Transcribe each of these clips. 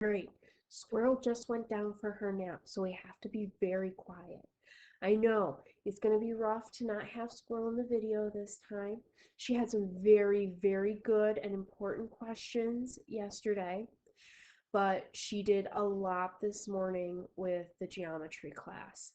All right, Squirrel just went down for her nap, so we have to be very quiet. I know it's going to be rough to not have Squirrel in the video this time. She had some very, very good and important questions yesterday, but she did a lot this morning with the geometry class.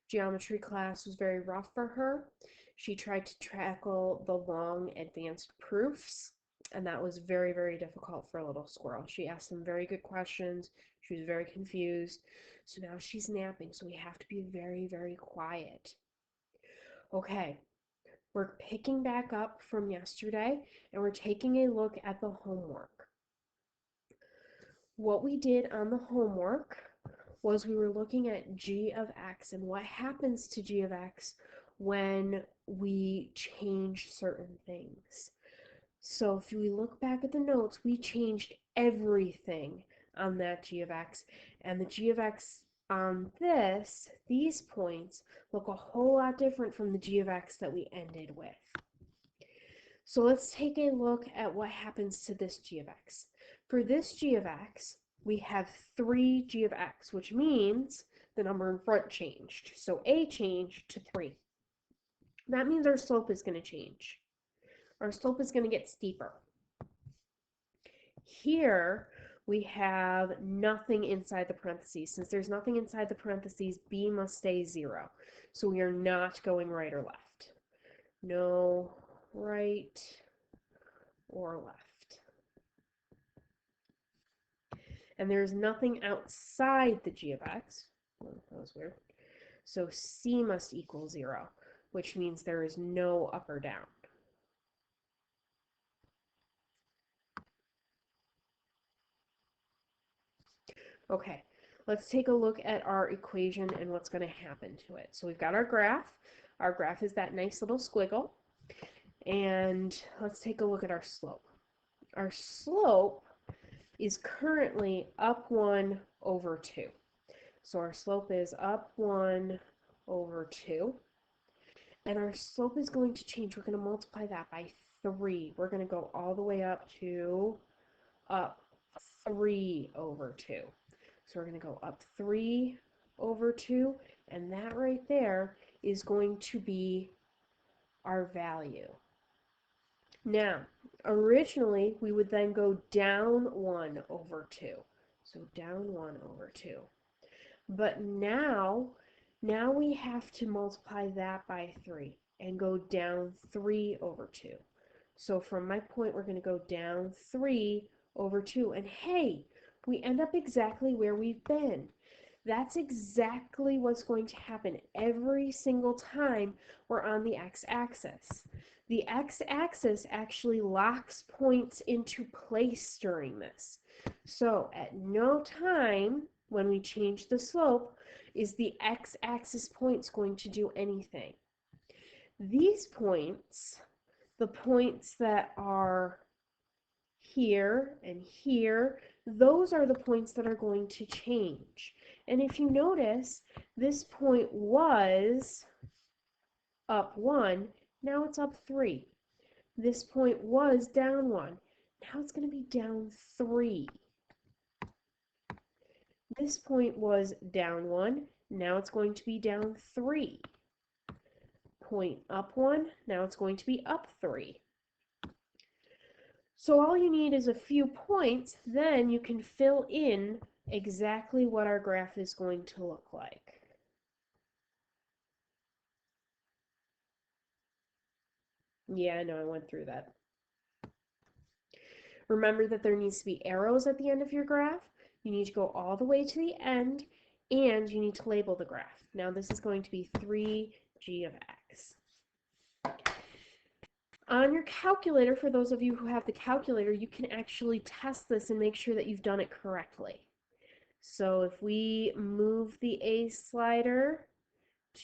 Geometry class was very rough for her. She tried to tackle the long advanced proofs, and that was very, very difficult for a little squirrel. She asked some very good questions. She was very confused. So now she's napping, so we have to be very, very quiet. Okay, we're picking back up from yesterday, and we're taking a look at the homework. What we did on the homework was we were looking at g of x and what happens to g of x when we change certain things. So if we look back at the notes, we changed everything on that g of x, and the g of x on these points look a whole lot different from the g of x that we ended with. So let's take a look at what happens to this g of x. For this g of x, we have 3g of x, which means the number in front changed. So a changed to 3. That means our slope is going to change. Our slope is going to get steeper. Here we have nothing inside the parentheses. Since there's nothing inside the parentheses, b must stay 0. So we are not going right or left. No right or left. And there's nothing outside the g of x. Oh, that was weird. So c must equal 0, which means there is no up or down. Okay, let's take a look at our equation and what's going to happen to it. So we've got our graph. Our graph is that nice little squiggle. And let's take a look at our slope. Our slope is currently up 1 over 2. So our slope is up 1 over 2. And our slope is going to change. We're going to multiply that by 3. We're going to go all the way up to up 3 over 2. So we're going to go up 3 over 2, and that right there is going to be our value. Now, originally, we would then go down 1 over 2. So down 1 over 2. But now we have to multiply that by 3 and go down 3 over 2. So from my point, we're going to go down 3 over 2. And hey, we end up exactly where we've been. That's exactly what's going to happen every single time we're on the x-axis. The x-axis actually locks points into place during this. So at no time when we change the slope is the x-axis points going to do anything. These points, the points that are here and here, those are the points that are going to change. And if you notice, this point was up 1, now it's up 3. This point was down 1, now it's going to be down 3. This point was down 1, now it's going to be down 3. Point up 1, now it's going to be up 3. So all you need is a few points, then you can fill in exactly what our graph is going to look like. Yeah, I know, I went through that. Remember that there needs to be arrows at the end of your graph. You need to go all the way to the end, and you need to label the graph. Now this is going to be 3g of x. On your calculator, for those of you who have the calculator, you can actually test this and make sure that you've done it correctly. So if we move the A slider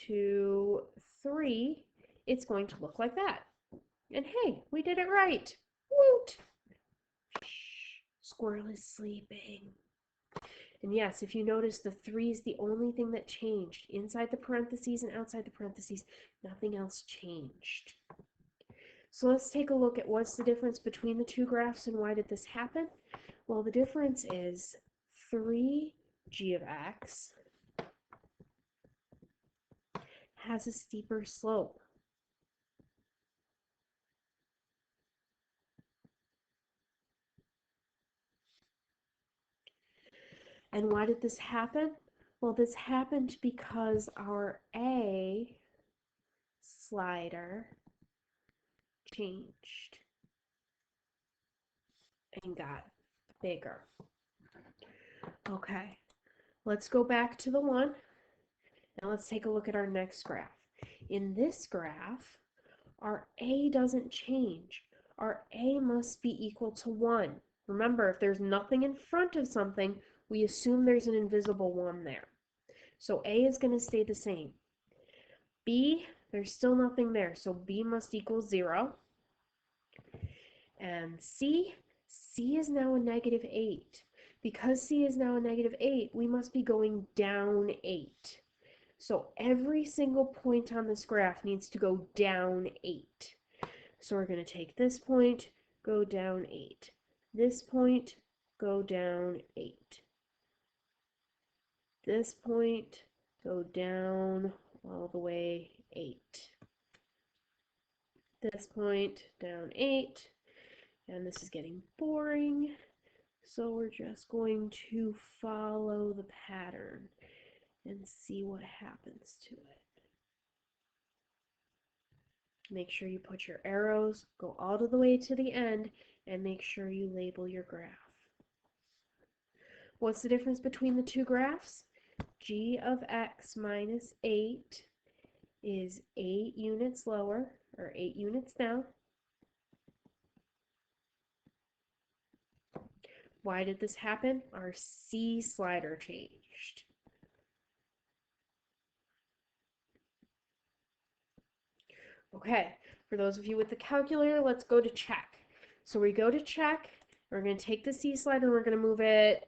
to 3, it's going to look like that. And hey, we did it right. Woot! Squirrel is sleeping. And yes, if you notice, the 3 is the only thing that changed. Inside the parentheses and outside the parentheses, nothing else changed. So let's take a look at what's the difference between the two graphs and why did this happen? Well, the difference is 3g of x has a steeper slope. And why did this happen? Well, this happened because our A slider changed and got bigger. Okay, let's go back to the one and let's take a look at our next graph. In this graph, our A doesn't change. Our A must be equal to 1. Remember, if there's nothing in front of something, we assume there's an invisible 1 there. So A is going to stay the same. B, there's still nothing there, so B must equal 0. And C is now a negative 8. Because C is now a negative 8, we must be going down 8. So every single point on this graph needs to go down 8. So we're going to take this point, go down 8. This point, go down 8. This point, go down all the way 8. This point, down 8. And this is getting boring, so we're just going to follow the pattern and see what happens to it. Make sure you put your arrows, go all the way to the end, and make sure you label your graph. What's the difference between the two graphs? G of x minus 8 is 8 units lower, or 8 units down. Why did this happen? Our C slider changed. Okay, for those of you with the calculator, let's go to check. So we go to check, we're going to take the C slider and we're going to move it,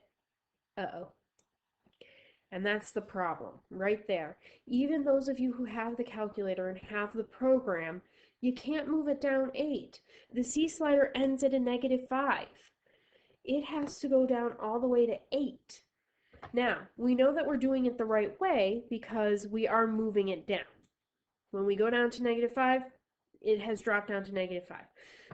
and that's the problem, right there. Even those of you who have the calculator and have the program, you can't move it down 8. The C slider ends at a negative 5. It has to go down all the way to 8. Now, we know that we're doing it the right way because we are moving it down. When we go down to negative 5, it has dropped down to negative 5.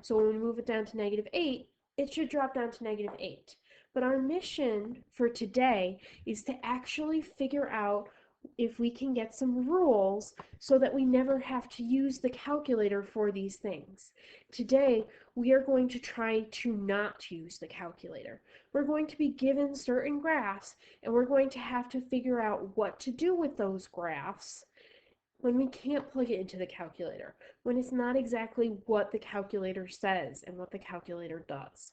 So when we move it down to negative 8, it should drop down to negative 8. But our mission for today is to actually figure out if we can get some rules so that we never have to use the calculator for these things. Today, we are going to try to not use the calculator. We're going to be given certain graphs, and we're going to have to figure out what to do with those graphs when we can't plug it into the calculator, when it's not exactly what the calculator says and what the calculator does.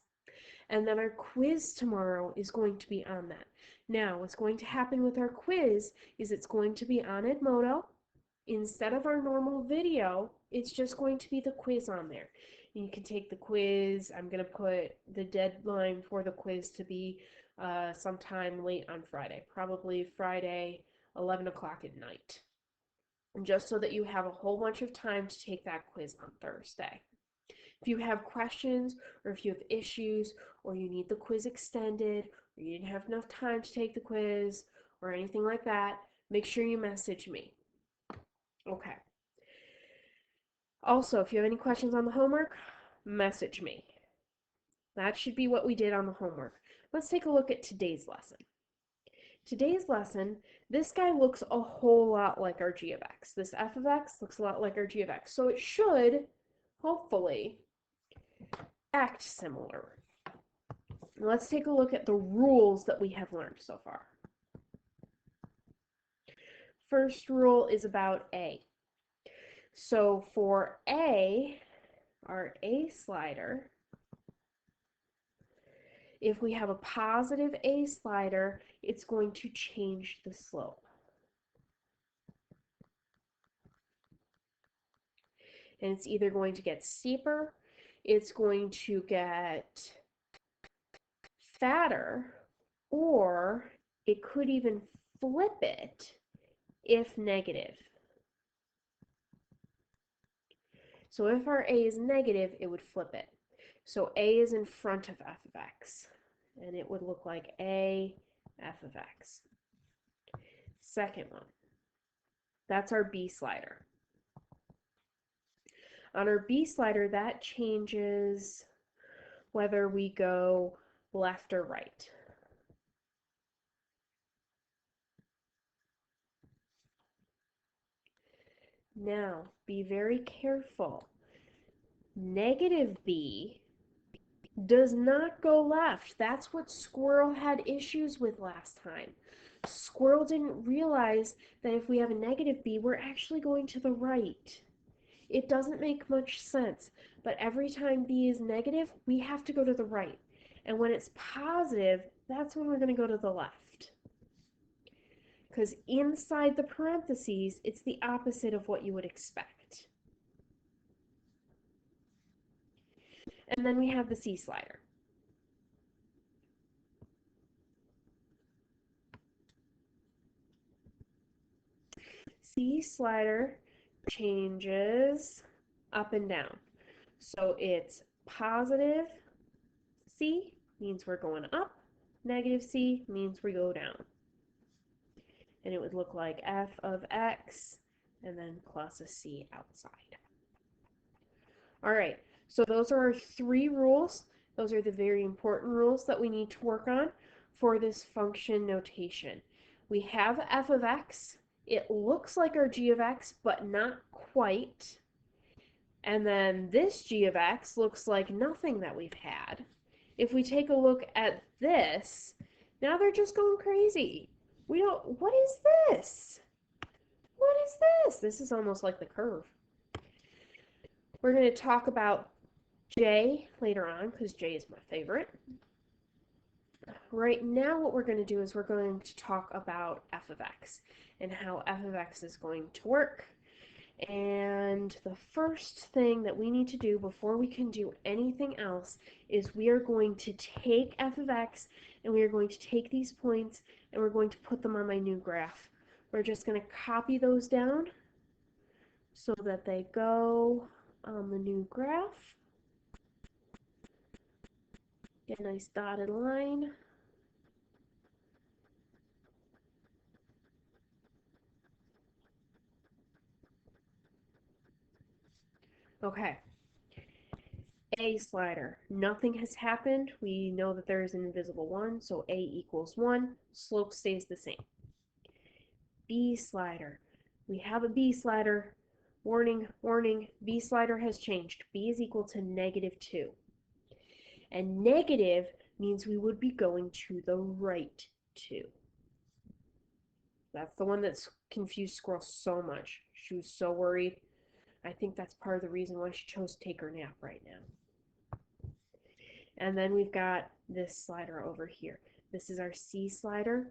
And then our quiz tomorrow is going to be on that. Now, what's going to happen with our quiz is it's going to be on Edmodo. Instead of our normal video, it's just going to be the quiz on there. And you can take the quiz. I'm going to put the deadline for the quiz to be sometime late on Friday, probably Friday, 11 o'clock at night. And just so that you have a whole bunch of time to take that quiz on Thursday. If you have questions or if you have issues or you need the quiz extended or you didn't have enough time to take the quiz or anything like that, make sure you message me. Okay. Also, if you have any questions on the homework, message me. That should be what we did on the homework. Let's take a look at today's lesson. Today's lesson, this guy looks a whole lot like our g of x. This f of x looks a lot like our g of x. So it should, hopefully, act similar. Let's take a look at the rules that we have learned so far. First rule is about A. So for A, our A slider, if we have a positive A slider, it's going to change the slope. And it's either going to get steeper, it's going to get fatter, or it could even flip it if negative. So if our A is negative, it would flip it. So A is in front of f of x, and it would look like A f of x. Second one, that's our b slider. On our b slider, that changes whether we go left or right. Now, be very careful. Negative b does not go left. That's what Squirrel had issues with last time. Squirrel didn't realize that if we have a negative b, we're actually going to the right. It doesn't make much sense, but every time b is negative, we have to go to the right. And when it's positive, that's when we're going to go to the left. Because inside the parentheses, it's the opposite of what you would expect. And then we have the C slider. C slider changes up and down. So it's positive C means we're going up, negative C means we go down. And it would look like f of x and then plus a c outside. All right, so those are our three rules. Those are the very important rules that we need to work on for this function notation. We have f of x. It looks like our g of x, but not quite. And then this g of x looks like nothing that we've had. If we take a look at this, now they're just going crazy. What is this? What is this? This is almost like the curve. We're going to talk about J later on because J is my favorite. Right now what we're going to do is we're going to talk about f of x and how f of x is going to work. And the first thing that we need to do before we can do anything else is we are going to take f of x and we are going to take these points and we're going to put them on my new graph. We're just going to copy those down so that they go on the new graph. Get a nice dotted line. Okay. A slider. Nothing has happened. We know that there is an invisible 1, so A equals 1. Slope stays the same. B slider. We have a B slider. Warning, warning, B slider has changed. B is equal to negative 2. And negative means we would be going to the right 2. That's the one that's confused Squirrel so much. She was so worried. I think that's part of the reason why she chose to take her nap right now. And then we've got this slider over here. This is our C slider.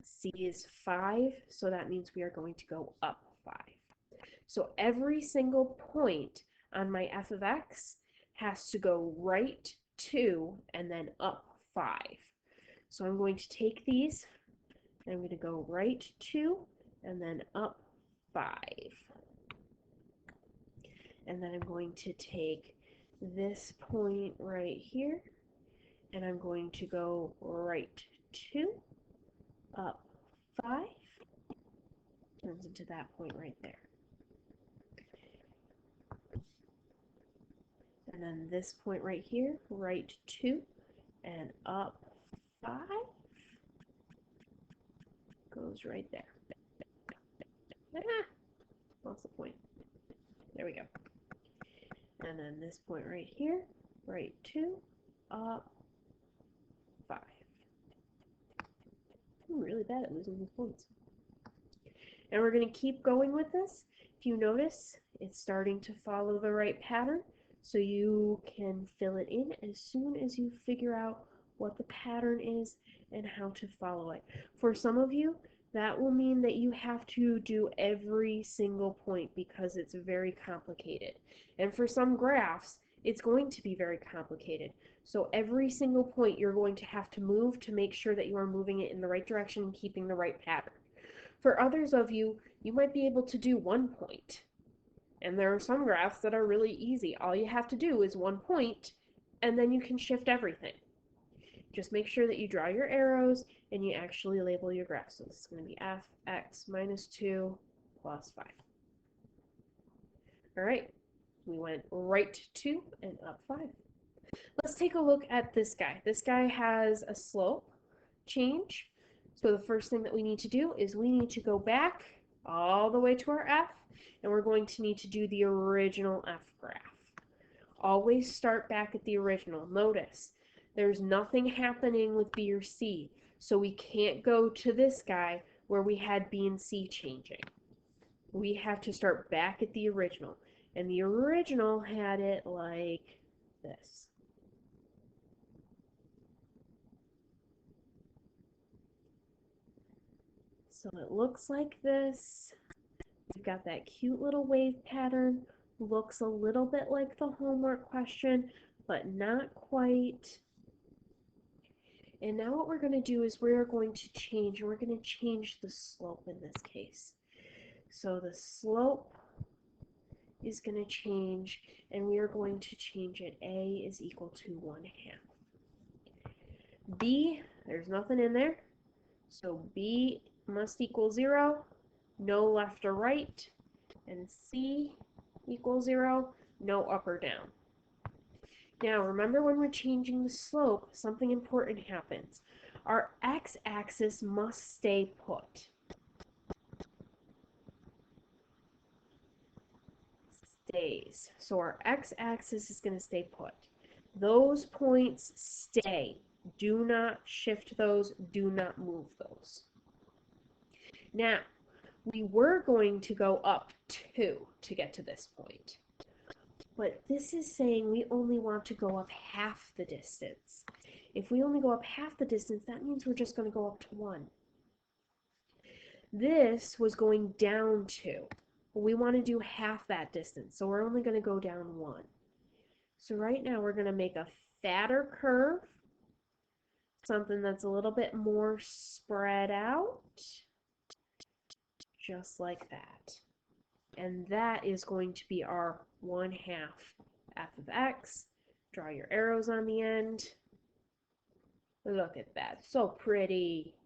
C is 5, so that means we are going to go up 5. So every single point on my f of x has to go right 2 and then up 5. So I'm going to take these, and I'm going to go right 2 and then up 5. And then I'm going to take this point right here, and I'm going to go right 2, up 5, turns into that point right there. And then this point right here, right 2, and up 5, goes right there. Ah, lost the point. There we go. And then this point right here, right 2, up 5. I'm really bad at losing these points. And we're going to keep going with this. If you notice, it's starting to follow the right pattern, so you can fill it in as soon as you figure out what the pattern is and how to follow it. For some of you, that will mean that you have to do every single point because it's very complicated. And for some graphs, it's going to be very complicated. So every single point you're going to have to move to make sure that you are moving it in the right direction and keeping the right pattern. For others of you, you might be able to do 1 point. And there are some graphs that are really easy. All you have to do is 1 point, and then you can shift everything. just make sure that you draw your arrows and you actually label your graph. So this is going to be fx minus 2 plus 5. All right, we went right 2 and up 5. Let's take a look at this guy. This guy has a slope change. So the first thing that we need to do is we need to go back all the way to our f, and we're going to need to do the original f graph. Always start back at the original. Notice, there's nothing happening with B or C, so we can't go to this guy where we had B and C changing. We have to start back at the original, and the original had it like this. So it looks like this. We've got that cute little wave pattern. Looks a little bit like the homework question, but not quite. And now what we're going to do is we're going to change the slope in this case. So the slope is going to change, and we are going to change it. A is equal to 1/2. B, there's nothing in there, so B must equal 0, no left or right, and C equals 0, no up or down. Now remember, when we're changing the slope, something important happens. Our x-axis must stay put. Stays. So our x-axis is going to stay put. Those points stay. Do not shift those. Do not move those. Now, we were going to go up 2 to get to this point. But this is saying we only want to go up half the distance. If we only go up half the distance, that means we're just going to go up to 1. This was going down 2. We want to do half that distance, so we're only going to go down 1. So right now we're going to make a fatter curve, something that's a little bit more spread out, just like that. And that is going to be our 1/2 f of x. Draw your arrows on the end. Look at that, so pretty.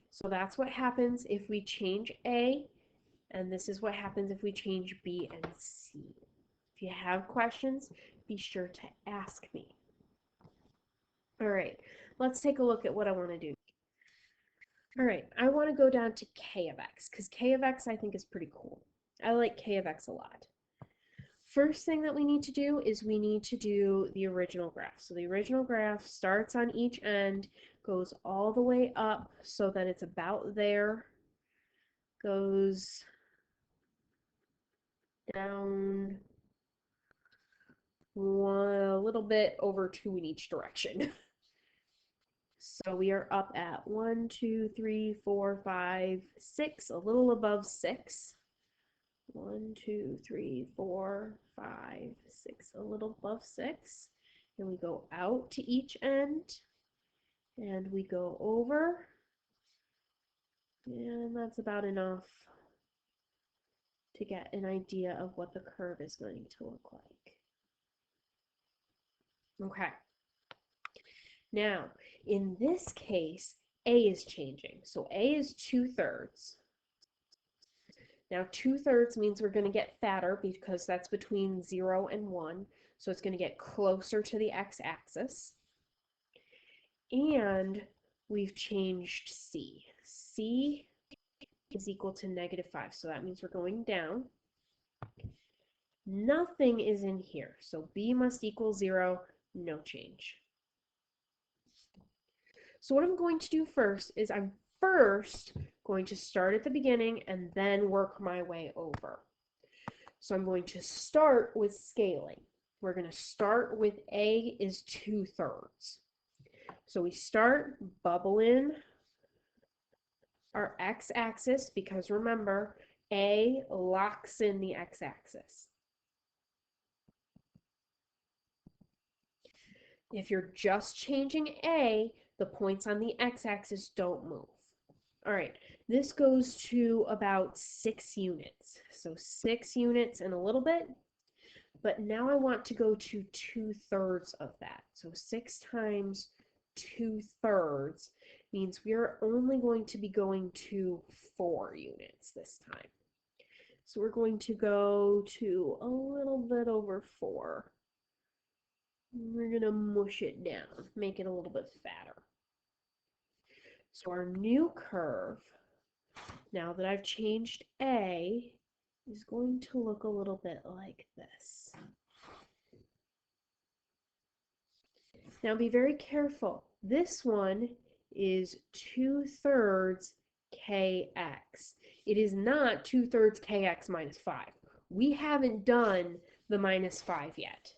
So that's what happens if we change A, and this is what happens if we change B and C. If you have questions, be sure to ask me. All right, let's take a look at what I want to do. All right, I want to go down to k of x, because k of x I think is pretty cool. I like k of x a lot. First thing that we need to do is we need to do the original graph. So the original graph starts on each end, goes all the way up so that it's about there, goes down a little bit over 2 in each direction. So we are up at 1, 2, 3, 4, 5, 6, a little above 6. 1, 2, 3, 4, 5, 6, a little above 6. And we go out to each end, and we go over, and that's about enough to get an idea of what the curve is going to look like. Okay. Now, in this case, A is changing. So A is 2/3. Now 2/3 means we're going to get fatter because that's between 0 and 1. So it's going to get closer to the x-axis. And we've changed C. C is equal to -5. So that means we're going down. Nothing is in here. So B must equal 0, no change. So what I'm going to do first is I'm first going to start at the beginning and then work my way over. So I'm going to start with scaling. We're going to start with A is 2/3. So we start, bubble in our x-axis, because remember, A locks in the x-axis. If you're just changing A, the points on the x-axis don't move. All right, this goes to about 6 units. So 6 units and a little bit. but now I want to go to 2/3 of that. So 6 times 2/3 means we are only going to be going to 4 units this time. So we're going to go to a little bit over 4. We're going to mush it down, make it a little bit fatter. So our new curve, now that I've changed A, is going to look a little bit like this. Now be very careful. This one is 2/3 kx. It is not 2/3 kx minus 5. We haven't done the minus 5 yet.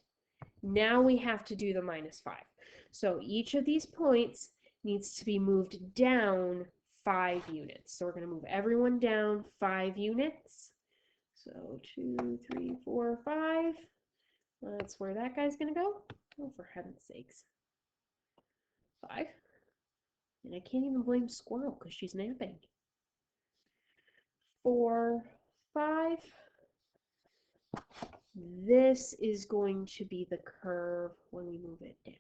Now we have to do the minus 5. So each of these points needs to be moved down 5 units. So we're going to move everyone down 5 units. So 2, 3, 4, 5. That's where that guy's going to go. Oh, for heaven's sakes. 5. And I can't even blame Squirrel because she's napping. 4, 5. This is going to be the curve when we move it down.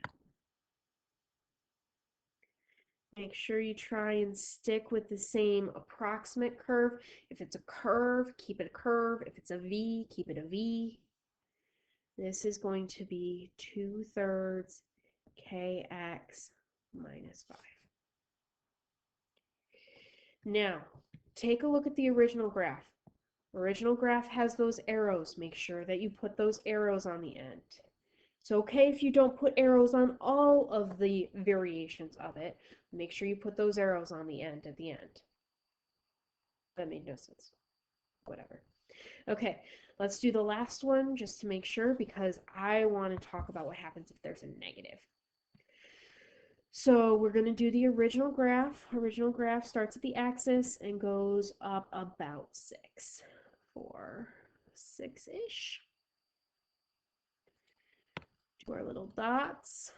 Make sure you try and stick with the same approximate curve. If it's a curve, keep it a curve. If it's a V, keep it a V. This is going to be 2/3 kx minus 5. Now, take a look at the original graph. Original graph has those arrows. Make sure that you put those arrows on the end. It's okay if you don't put arrows on all of the variations of it. Make sure you put those arrows on the end at the end. That made no sense. Whatever. Okay, let's do the last one just to make sure because I want to talk about what happens if there's a negative. So we're going to do the original graph. Original graph starts at the axis and goes up about 6. 4, 6-ish. To our little dots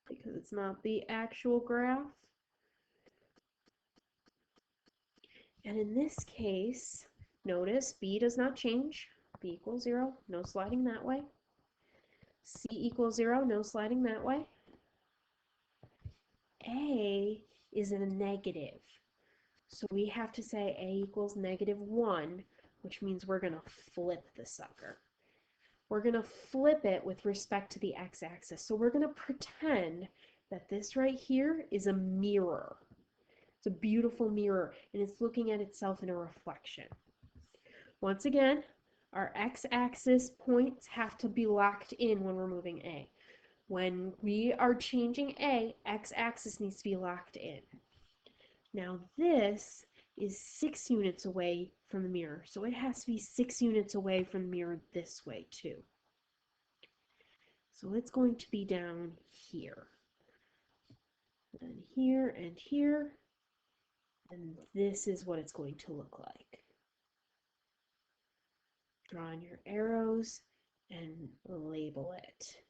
because it's not the actual graph. And in this case, notice B does not change. B equals 0, no sliding that way. C equals 0, no sliding that way. A is in a negative. So we have to say A equals -1, which means we're going to flip the sucker. We're going to flip it with respect to the x-axis. So we're going to pretend that this right here is a mirror. It's a beautiful mirror, and it's looking at itself in a reflection. Once again, our x-axis points have to be locked in when we're moving A. When we are changing A, x-axis needs to be locked in. Now this is 6 units away from the mirror, so it has to be 6 units away from the mirror this way too. So it's going to be down here, and here, and here, and this is what it's going to look like. Draw on your arrows and label it.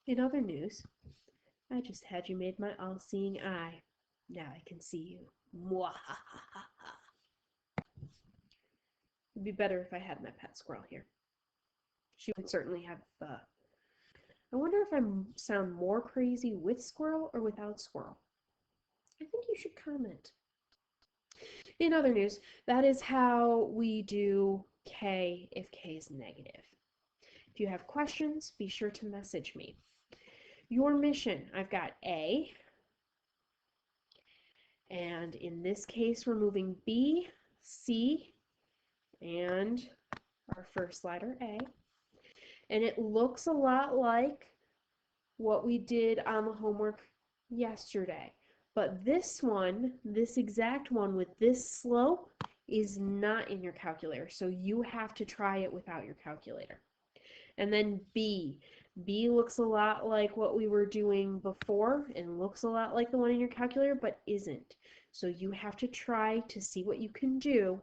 In other news, I just had you made my all-seeing eye. Now I can see you. Mwahaha. It'd be better if I had my pet squirrel here. She would certainly have I wonder if I sound more crazy with squirrel or without squirrel. I think you should comment. In other news, that is how we do K if K is negative. If you have questions, be sure to message me. Your mission, I've got A, and in this case we're moving B, C, and our first letter A. And it looks a lot like what we did on the homework yesterday. But this one, this exact one with this slope, is not in your calculator. So you have to try it without your calculator. And then B. B looks a lot like what we were doing before and looks a lot like the one in your calculator, but isn't. So you have to try to see what you can do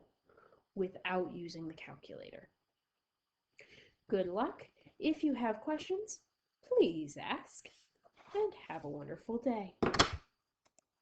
without using the calculator. Good luck. If you have questions, please ask, and have a wonderful day.